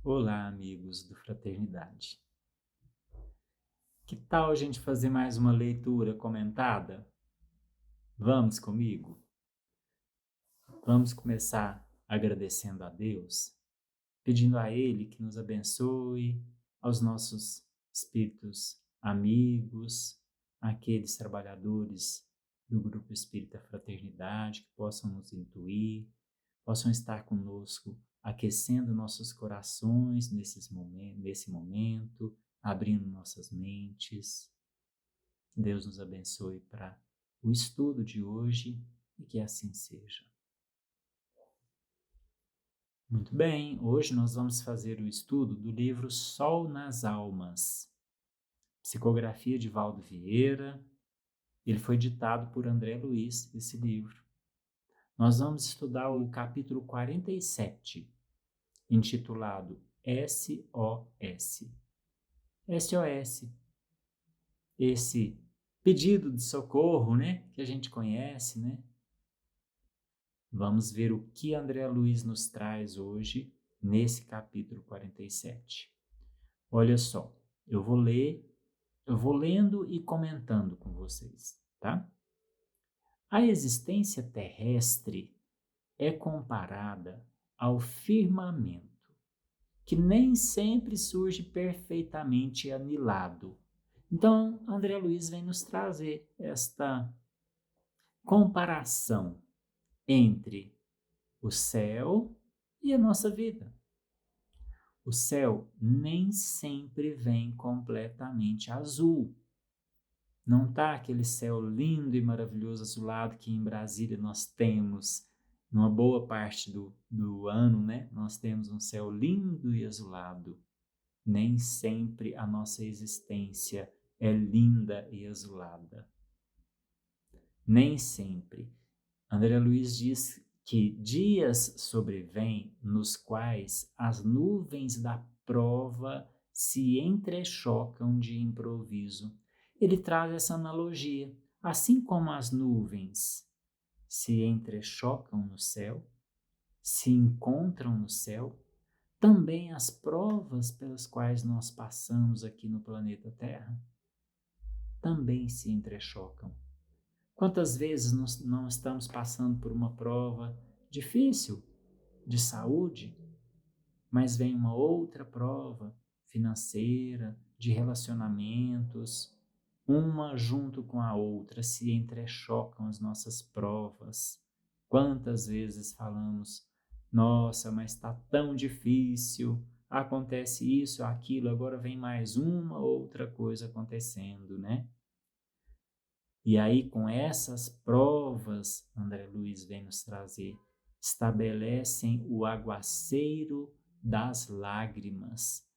Olá, amigos do Fraternidade. Que tal a gente fazer mais uma leitura comentada? Vamos comigo? Vamos começar agradecendo a Deus, pedindo a Ele que nos abençoe, aos nossos espíritos amigos, aqueles trabalhadores do Grupo Espírita Fraternidade que possam nos intuir, possam estar conosco, aquecendo nossos corações nesse momento, abrindo nossas mentes. Deus nos abençoe para o estudo de hoje e que assim seja. Muito bem, hoje nós vamos fazer o estudo do livro Sol nas Almas, psicografia de Valdo Vieira. Ele foi ditado por André Luiz, esse livro. Nós vamos estudar o capítulo 47, intitulado SOS. SOS, esse pedido de socorro, né, que a gente conhece, né? Vamos ver o que André Luiz nos traz hoje nesse capítulo 47. Olha só, eu vou lendo e comentando com vocês, tá? A existência terrestre é comparada ao firmamento, que nem sempre surge perfeitamente anilado. Então, André Luiz vem nos trazer esta comparação entre o céu e a nossa vida. O céu nem sempre vem completamente azul. Não está aquele céu lindo e maravilhoso azulado que em Brasília nós temos numa boa parte do ano, né? Nós temos um céu lindo e azulado. Nem sempre a nossa existência é linda e azulada. Nem sempre. André Luiz diz que dias sobrevêm nos quais as nuvens da prova se entrechocam de improviso. Ele traz essa analogia. Assim como as nuvens se entrechocam no céu, se encontram no céu, também as provas pelas quais nós passamos aqui no planeta Terra também se entrechocam. Quantas vezes nós não estamos passando por uma prova difícil de saúde, mas vem uma outra prova financeira, de relacionamentos, uma junto com a outra se entrechocam as nossas provas. Quantas vezes falamos, nossa, mas está tão difícil, acontece isso, aquilo, agora vem mais uma outra coisa acontecendo, né? E aí, com essas provas, André Luiz vem nos trazer, estabelecem o aguaceiro das lágrimas.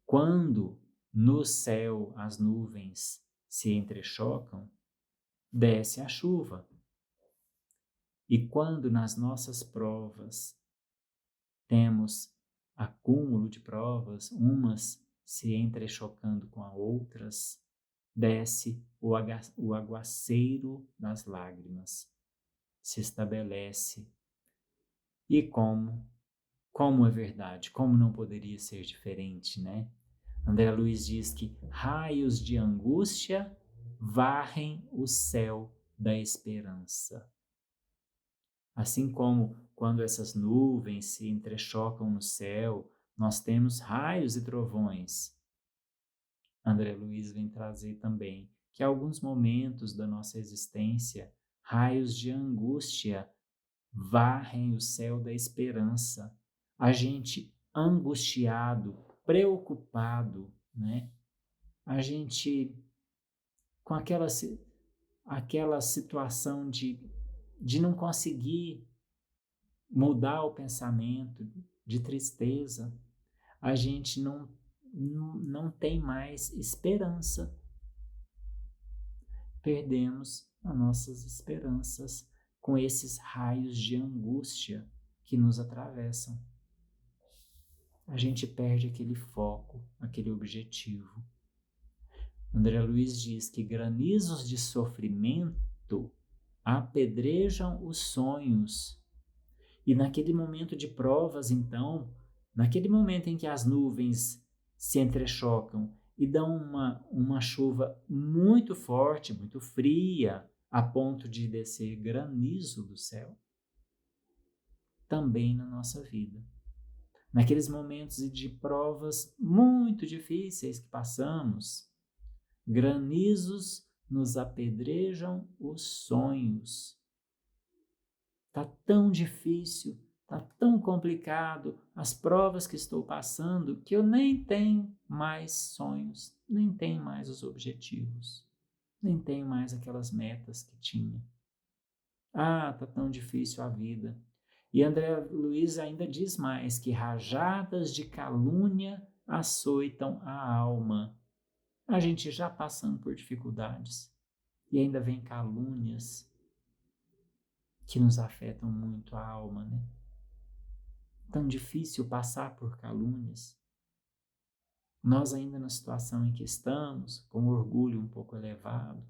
Quando no céu as nuvens se entrechocam, desce a chuva. E quando nas nossas provas temos acúmulo de provas, umas se entrechocando com as outras, desce o aguaceiro das lágrimas, se estabelece. E como é verdade, como não poderia ser diferente, né? André Luiz diz que raios de angústia varrem o céu da esperança. Assim como quando essas nuvens se entrechocam no céu, nós temos raios e trovões. André Luiz vem trazer também que, em alguns momentos da nossa existência, raios de angústia varrem o céu da esperança. A gente angustiado, preocupado, né? A gente com aquela situação de não conseguir mudar o pensamento, de tristeza. A gente não tem mais esperança. Perdemos as nossas esperanças com esses raios de angústia que nos atravessam. A gente perde aquele foco, aquele objetivo. André Luiz diz que granizos de sofrimento apedrejam os sonhos. E naquele momento de provas, então, naquele momento em que as nuvens se entrechocam e dão uma chuva muito forte, muito fria, a ponto de descer granizo do céu, também na nossa vida. Naqueles momentos de provas muito difíceis que passamos, granizos nos apedrejam os sonhos. Está tão difícil, está tão complicado as provas que estou passando que eu nem tenho mais sonhos, nem tenho mais os objetivos, nem tenho mais aquelas metas que tinha. Ah, está tão difícil a vida. E André Luiz ainda diz mais que rajadas de calúnia açoitam a alma. A gente já passando por dificuldades e ainda vem calúnias que nos afetam muito a alma, né? Tão difícil passar por calúnias. Nós ainda na situação em que estamos, com orgulho um pouco elevado.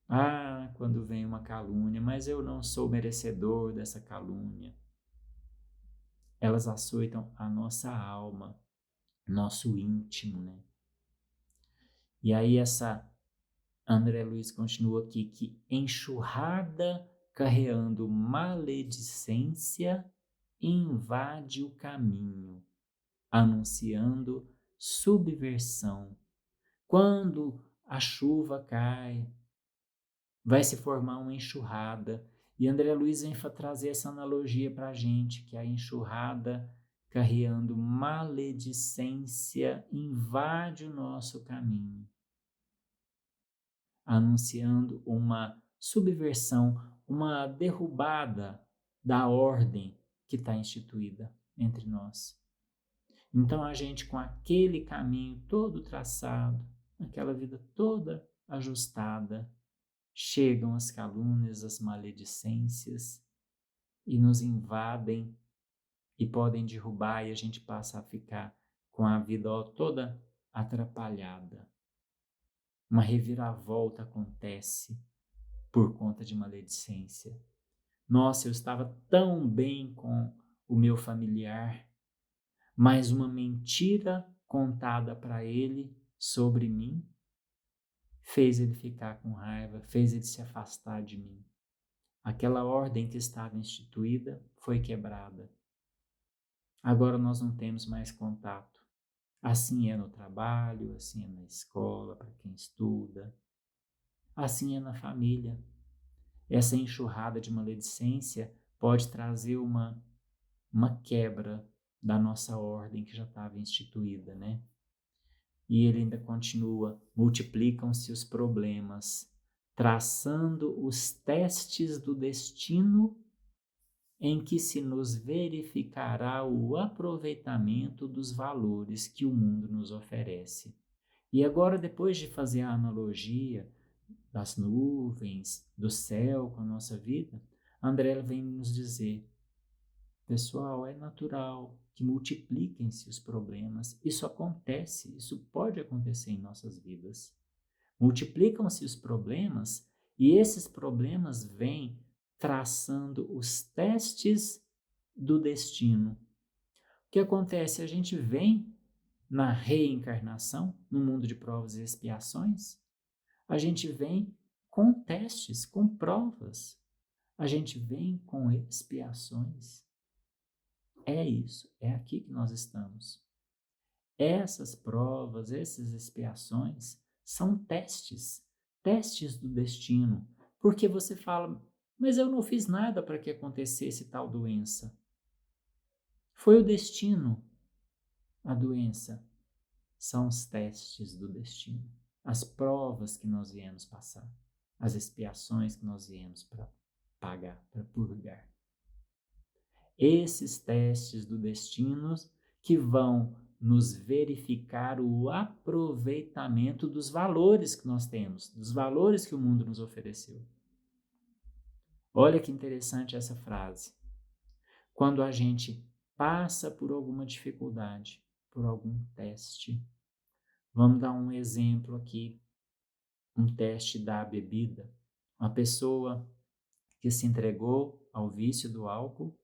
Ah, quando vem uma calúnia, mas eu não sou merecedor dessa calúnia. Elas açoitam a nossa alma, nosso íntimo, né? E aí essa André Luiz continua aqui que enxurrada carreando maledicência invade o caminho, anunciando subversão. Quando a chuva cai, vai se formar uma enxurrada. E André Luiz vem trazer essa analogia para a gente, que a enxurrada carreando maledicência invade o nosso caminho, anunciando uma subversão, uma derrubada da ordem que está instituída entre nós. Então a gente, com aquele caminho todo traçado, aquela vida toda ajustada, chegam as calúnias, as maledicências e nos invadem e podem derrubar, e a gente passa a ficar com a vida toda atrapalhada. Uma reviravolta acontece por conta de maledicência. Nossa, eu estava tão bem com o meu familiar, mas uma mentira contada para ele sobre mim fez ele ficar com raiva, fez ele se afastar de mim. Aquela ordem que estava instituída foi quebrada. Agora nós não temos mais contato. Assim é no trabalho, assim é na escola, para quem estuda. Assim é na família. Essa enxurrada de maledicência pode trazer uma quebra da nossa ordem que já estava instituída, né? E ele ainda continua: multiplicam-se os problemas, traçando os testes do destino em que se nos verificará o aproveitamento dos valores que o mundo nos oferece. E agora, depois de fazer a analogia das nuvens, do céu com a nossa vida, André vem nos dizer: pessoal, é natural que multipliquem-se os problemas. Isso acontece, isso pode acontecer em nossas vidas. Multiplicam-se os problemas e esses problemas vêm traçando os testes do destino. O que acontece? A gente vem na reencarnação, no mundo de provas e expiações, a gente vem com testes, com provas, a gente vem com expiações. É isso, é aqui que nós estamos. Essas provas, essas expiações são testes, testes do destino, porque você fala: mas eu não fiz nada para que acontecesse tal doença. Foi o destino, a doença. São os testes do destino, as provas que nós viemos passar, as expiações que nós viemos para pagar, para purgar. Esses testes do destino que vão nos verificar o aproveitamento dos valores que nós temos, dos valores que o mundo nos ofereceu. Olha que interessante essa frase. Quando a gente passa por alguma dificuldade, por algum teste, vamos dar um exemplo aqui, um teste da bebida. Uma pessoa que se entregou ao vício do álcool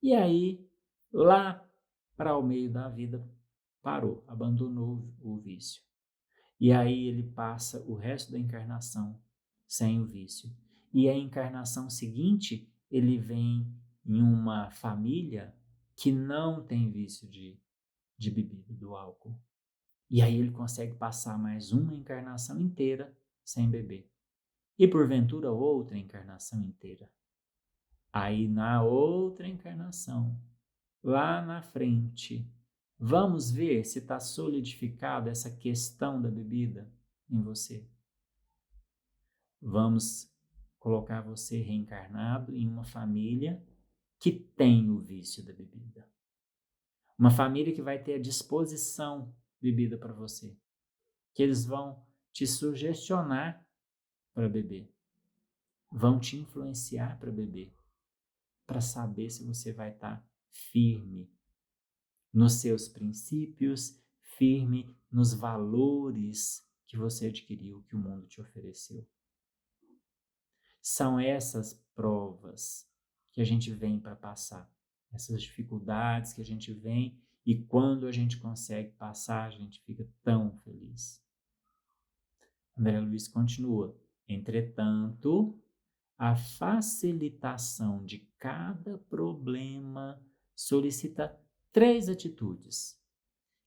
e aí, lá para o meio da vida parou, abandonou o vício. E aí ele passa o resto da encarnação sem o vício. E a encarnação seguinte, ele vem em uma família que não tem vício de bebida, do álcool. E aí ele consegue passar mais uma encarnação inteira sem beber. E porventura outra encarnação inteira. Aí na outra encarnação, lá na frente, vamos ver se está solidificada essa questão da bebida em você. Vamos colocar você reencarnado em uma família que tem o vício da bebida. Uma família que vai ter à disposição bebida para você. Que eles vão te sugestionar para beber. Vão te influenciar para beber. Para saber se você vai estar firme nos seus princípios, firme nos valores que você adquiriu, que o mundo te ofereceu. São essas provas que a gente vem para passar, essas dificuldades que a gente vem e quando a gente consegue passar, a gente fica tão feliz. André Luiz continua. Entretanto, a facilitação de cada problema solicita 3 atitudes,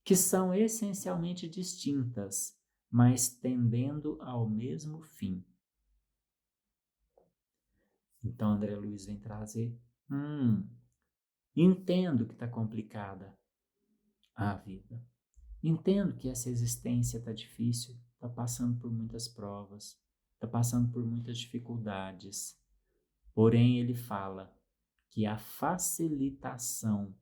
que são essencialmente distintas, mas tendendo ao mesmo fim. Então, André Luiz vem trazer, entendo que está complicada a vida. Entendo que essa existência está difícil, está passando por muitas provas, está passando por muitas dificuldades. Porém, ele fala que a facilitação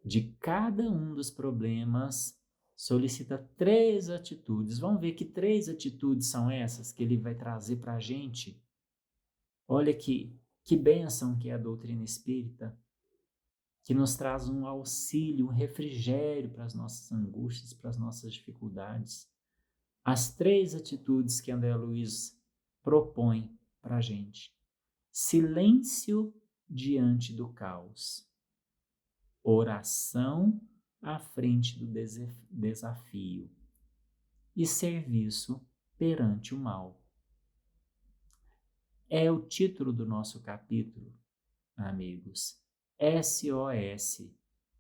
de cada um dos problemas solicita 3 atitudes. Vamos ver que 3 atitudes são essas que ele vai trazer para a gente. Olha que bênção que é a doutrina espírita, que nos traz um auxílio, um refrigério para as nossas angústias, para as nossas dificuldades. As 3 atitudes que André Luiz propõe para a gente. Silêncio diante do caos. Oração à frente do desafio. E serviço perante o mal. É o título do nosso capítulo, amigos. SOS.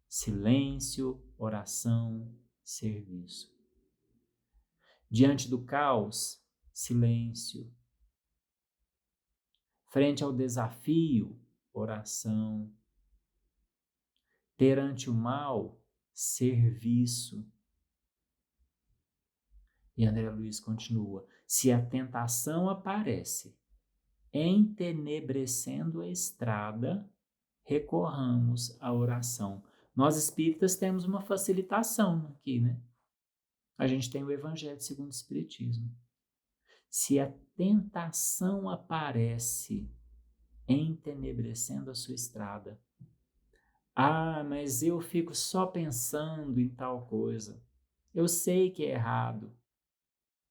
Silêncio, oração, serviço. Diante do caos, silêncio. Frente ao desafio, oração. Perante o mal, serviço. E André Luiz continua. Se a tentação aparece, entenebrecendo a estrada, recorramos à oração. Nós espíritas temos uma facilitação aqui, né? A gente tem o Evangelho segundo o Espiritismo. Se a tentação aparece, entenebrecendo a sua estrada, mas eu fico só pensando em tal coisa. Eu sei que é errado,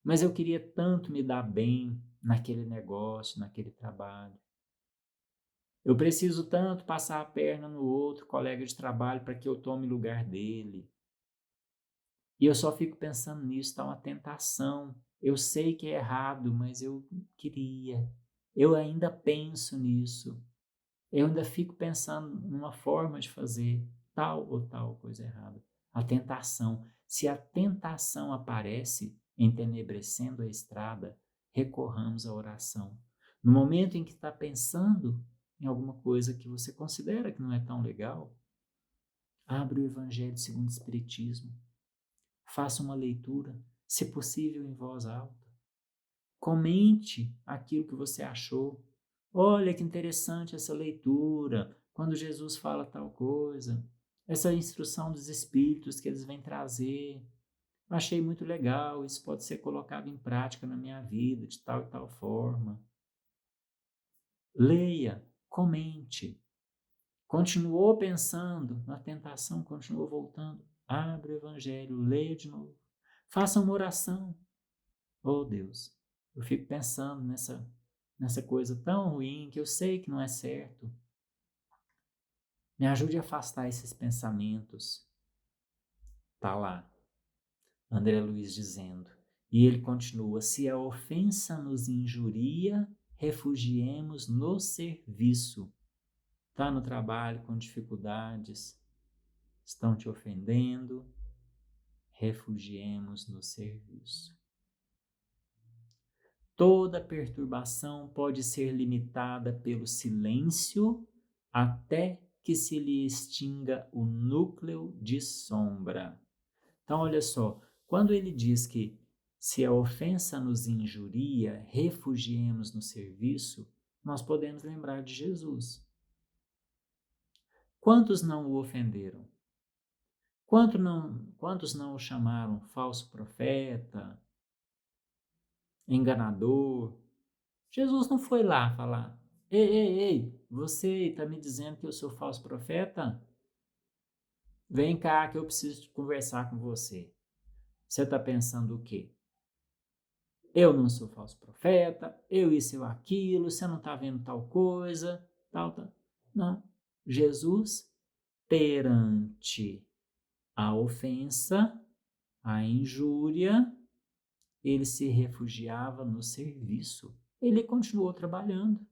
mas eu queria tanto me dar bem naquele negócio, naquele trabalho. Eu preciso tanto passar a perna no outro colega de trabalho para que eu tome lugar dele. E eu só fico pensando nisso, está uma tentação. Eu sei que é errado, mas eu queria. Eu ainda penso nisso. Eu ainda fico pensando numa forma de fazer tal ou tal coisa errada. A tentação. Se a tentação aparece, entenebrecendo a estrada, recorramos à oração. No momento em que está pensando em alguma coisa que você considera que não é tão legal, abre o Evangelho segundo o Espiritismo. Faça uma leitura, se possível em voz alta. Comente aquilo que você achou. Olha que interessante essa leitura, quando Jesus fala tal coisa. Essa instrução dos Espíritos que eles vêm trazer. Achei muito legal, isso pode ser colocado em prática na minha vida, de tal e tal forma. Leia, comente. Continuou pensando na tentação, continuou voltando. Abre o Evangelho, leia de novo. Faça uma oração. Oh Deus, eu fico pensando nessa coisa tão ruim que eu sei que não é certo. Me ajude a afastar esses pensamentos. Tá lá, André Luiz dizendo. E ele continua: se a ofensa nos injuria, refugiemos no serviço. Está no trabalho com dificuldades, estão te ofendendo, refugiemos no serviço. Toda perturbação pode ser limitada pelo silêncio até que se lhe extinga o núcleo de sombra. Então, olha só, quando ele diz que se a ofensa nos injuria, refugiemos no serviço, nós podemos lembrar de Jesus. Quantos não o ofenderam? Quantos não o chamaram falso profeta, enganador? Jesus não foi lá falar: ei, ei, ei, você está me dizendo que eu sou falso profeta? Vem cá que eu preciso conversar com você. Você está pensando o quê? Eu não sou falso profeta, eu isso, eu aquilo, você não está vendo tal coisa, tal, tal. Não. Jesus, perante a ofensa, a injúria, ele se refugiava no serviço. Ele continuou trabalhando.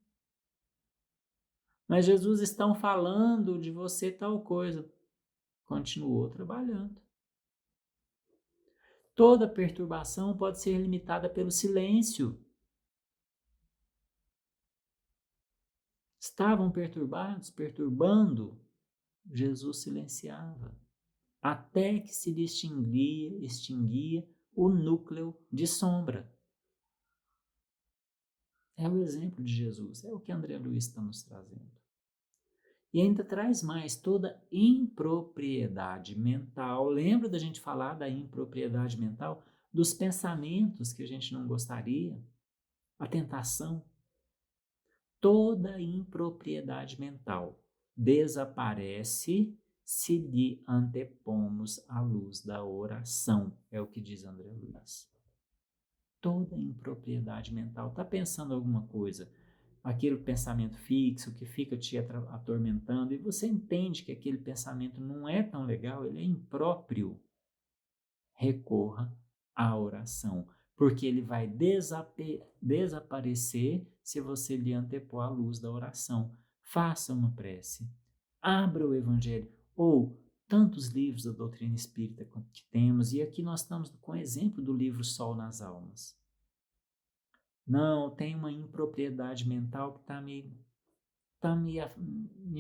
Mas Jesus estão falando de você tal coisa. Continuou trabalhando. Toda perturbação pode ser limitada pelo silêncio. Estavam perturbados, perturbando, Jesus silenciava, até que se extinguia o núcleo de sombra. É o exemplo de Jesus, é o que André Luiz está nos trazendo. E ainda traz mais toda impropriedade mental. Lembra da gente falar da impropriedade mental? Dos pensamentos que a gente não gostaria, a tentação. Toda impropriedade mental desaparece se lhe antepomos a luz da oração, é o que diz André Luiz. Toda impropriedade mental, está pensando alguma coisa, aquele pensamento fixo que fica te atormentando, e você entende que aquele pensamento não é tão legal, ele é impróprio, recorra à oração, porque ele vai desaparecer se você lhe antepor a luz da oração. Faça uma prece, abra o Evangelho, ou tantos livros da doutrina espírita que temos, e aqui nós estamos com o exemplo do livro Sol nas Almas. Não, tem uma impropriedade mental que está me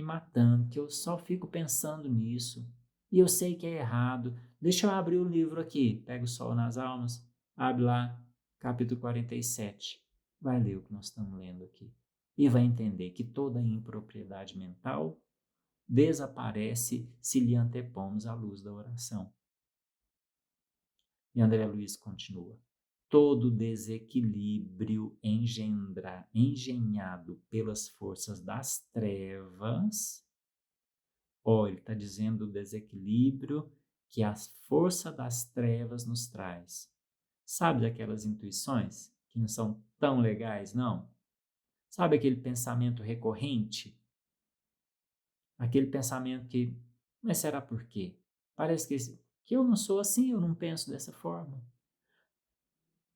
matando, que eu só fico pensando nisso. E eu sei que é errado. Deixa eu abrir o livro aqui. Pega o Sol nas Almas, abre lá, capítulo 47. Vai ler o que nós estamos lendo aqui. E vai entender que toda impropriedade mental desaparece se lhe antepomos a luz da oração. E André Luiz continua. Todo desequilíbrio engenhado pelas forças das trevas, ele está dizendo o desequilíbrio que a força das trevas nos traz. Sabe daquelas intuições que não são tão legais, não? Sabe aquele pensamento recorrente? Aquele pensamento que, mas será por quê? Parece que eu não sou assim, eu não penso dessa forma.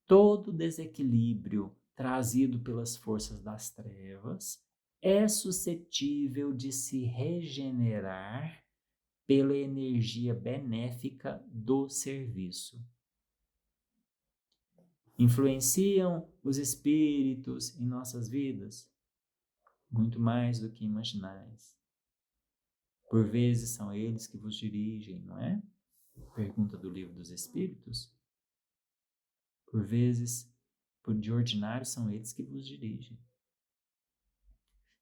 Todo desequilíbrio trazido pelas forças das trevas é suscetível de se regenerar pela energia benéfica do serviço. Influenciam os espíritos em nossas vidas? Muito mais do que imaginais. Por vezes são eles que vos dirigem, não é? Pergunta do Livro dos Espíritos. Por vezes, de ordinário, são eles que vos dirigem.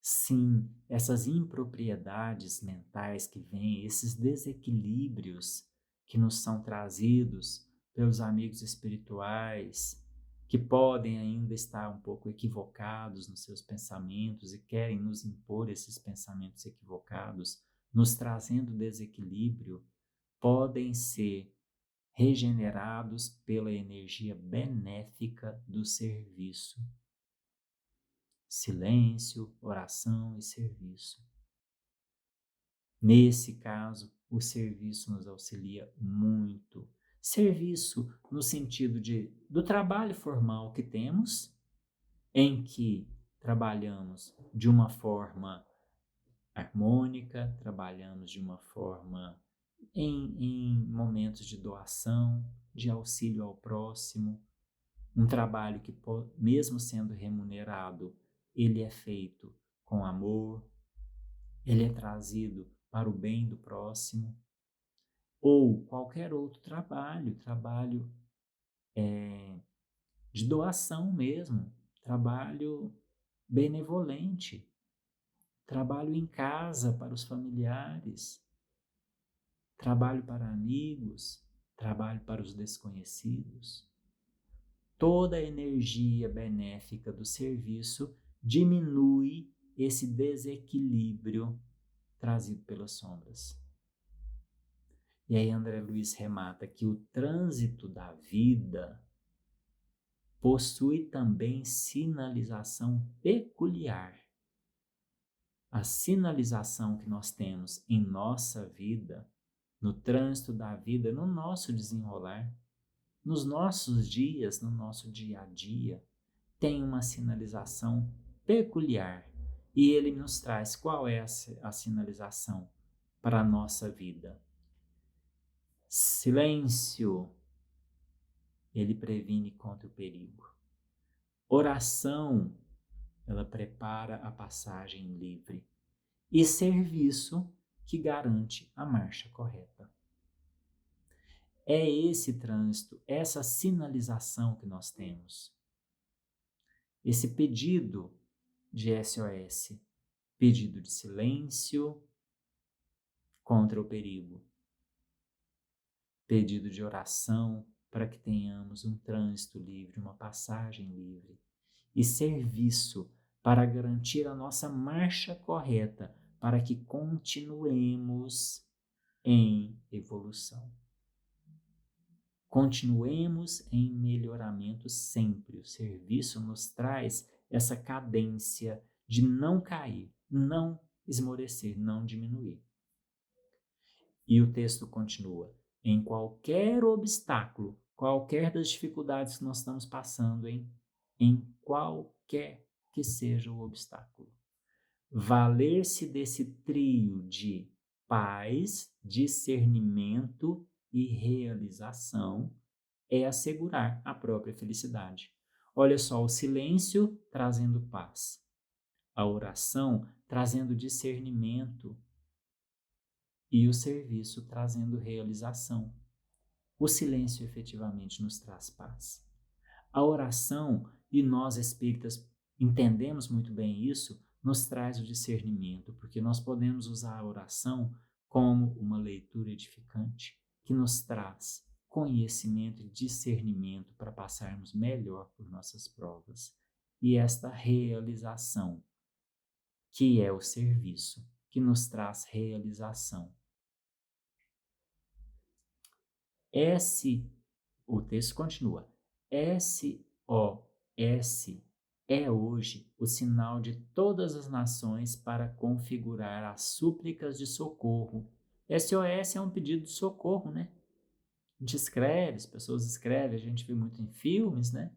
Sim, essas impropriedades mentais que vêm, esses desequilíbrios que nos são trazidos pelos amigos espirituais, que podem ainda estar um pouco equivocados nos seus pensamentos e querem nos impor esses pensamentos equivocados, nos trazendo desequilíbrio, podem ser regenerados pela energia benéfica do serviço. Silêncio, oração e serviço. Nesse caso, o serviço nos auxilia muito. Serviço no sentido do trabalho formal que temos, em que trabalhamos de uma forma harmônica, trabalhamos de uma forma em momentos de doação, de auxílio ao próximo, um trabalho que, mesmo sendo remunerado, ele é feito com amor, ele é trazido para o bem do próximo, ou qualquer outro trabalho de doação mesmo, trabalho benevolente, trabalho em casa para os familiares, trabalho para amigos, trabalho para os desconhecidos. Toda a energia benéfica do serviço diminui esse desequilíbrio trazido pelas sombras. E aí André Luiz remata que o trânsito da vida possui também sinalização peculiar. A sinalização que nós temos em nossa vida, no trânsito da vida, no nosso desenrolar, nos nossos dias, no nosso dia a dia, tem uma sinalização peculiar. E ele nos traz qual é a sinalização para a nossa vida. Silêncio, ele previne contra o perigo. Oração, ela prepara a passagem livre. E serviço, que garante a marcha correta. É esse trânsito, essa sinalização que nós temos. Esse pedido de SOS, pedido de silêncio contra o perigo, pedido de oração para que tenhamos um trânsito livre, uma passagem livre, e serviço para garantir a nossa marcha correta, para que continuemos em evolução. Continuemos em melhoramento sempre. O serviço nos traz essa cadência de não cair, não esmorecer, não diminuir. E o texto continua: em qualquer obstáculo, qualquer das dificuldades que nós estamos passando, em qualquer que seja o obstáculo, valer-se desse trio de paz, discernimento e realização é assegurar a própria felicidade. Olha só, o silêncio trazendo paz, a oração trazendo discernimento e o serviço trazendo realização. O silêncio efetivamente nos traz paz. A oração, e nós espíritas entendemos muito bem isso, nos traz o discernimento, porque nós podemos usar a oração como uma leitura edificante que nos traz conhecimento e discernimento para passarmos melhor por nossas provas. E esta realização, que é o serviço, que nos traz realização. O texto continua, SOS é hoje o sinal de todas as nações para configurar as súplicas de socorro. SOS é um pedido de socorro, né? A gente escreve, as pessoas escrevem, a gente vê muito em filmes, né?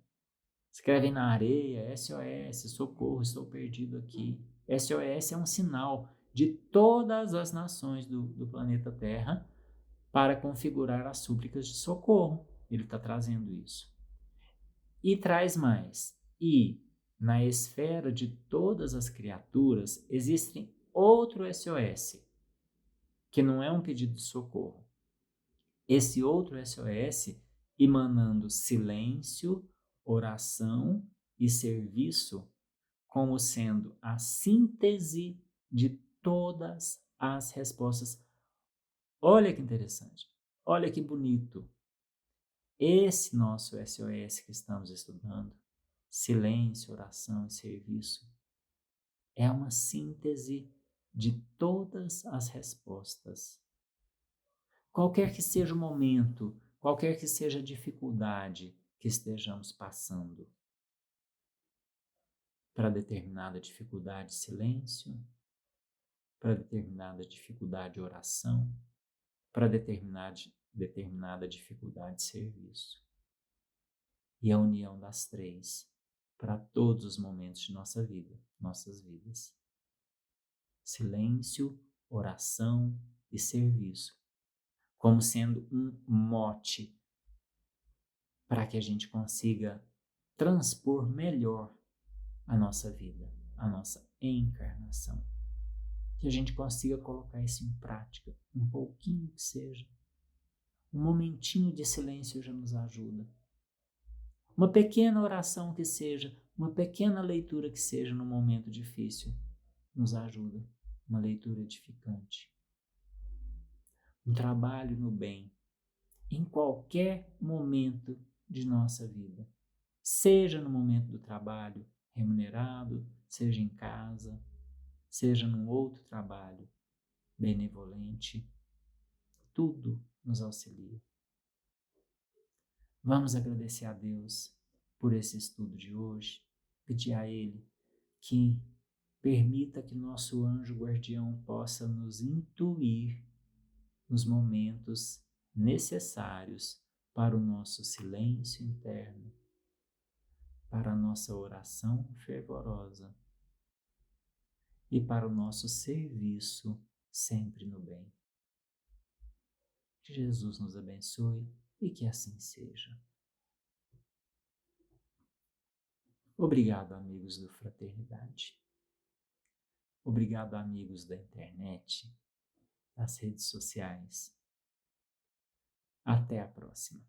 Escrevem na areia, SOS, socorro, estou perdido aqui. SOS é um sinal de todas as nações do planeta Terra para configurar as súplicas de socorro. Ele está trazendo isso. E traz mais. E na esfera de todas as criaturas existem outro SOS, que não é um pedido de socorro. Esse outro SOS emanando silêncio, oração e serviço como sendo a síntese de todas as respostas. Olha que interessante, olha que bonito. Esse nosso SOS que estamos estudando, silêncio, oração e serviço, é uma síntese de todas as respostas. Qualquer que seja o momento, qualquer que seja a dificuldade que estejamos passando, para determinada dificuldade, silêncio, para determinada dificuldade, oração, para determinada dificuldade de serviço. E a união das três para todos os momentos de nossas vidas. Silêncio, oração e serviço, como sendo um mote para que a gente consiga transpor melhor a nossa vida, a nossa encarnação. Que a gente consiga colocar isso em prática, um pouquinho que seja. Um momentinho de silêncio já nos ajuda. Uma pequena oração que seja, uma pequena leitura que seja no momento difícil, nos ajuda. Uma leitura edificante. Um trabalho no bem, em qualquer momento de nossa vida. Seja no momento do trabalho remunerado, seja em casa, seja num outro trabalho benevolente, tudo nos auxilia. Vamos agradecer a Deus por esse estudo de hoje, pedir a Ele que permita que nosso anjo guardião possa nos intuir nos momentos necessários para o nosso silêncio interno, para a nossa oração fervorosa e para o nosso serviço sempre no bem. Que Jesus nos abençoe e que assim seja. Obrigado, amigos do Fraternidade. Obrigado, amigos da internet, das redes sociais. Até a próxima.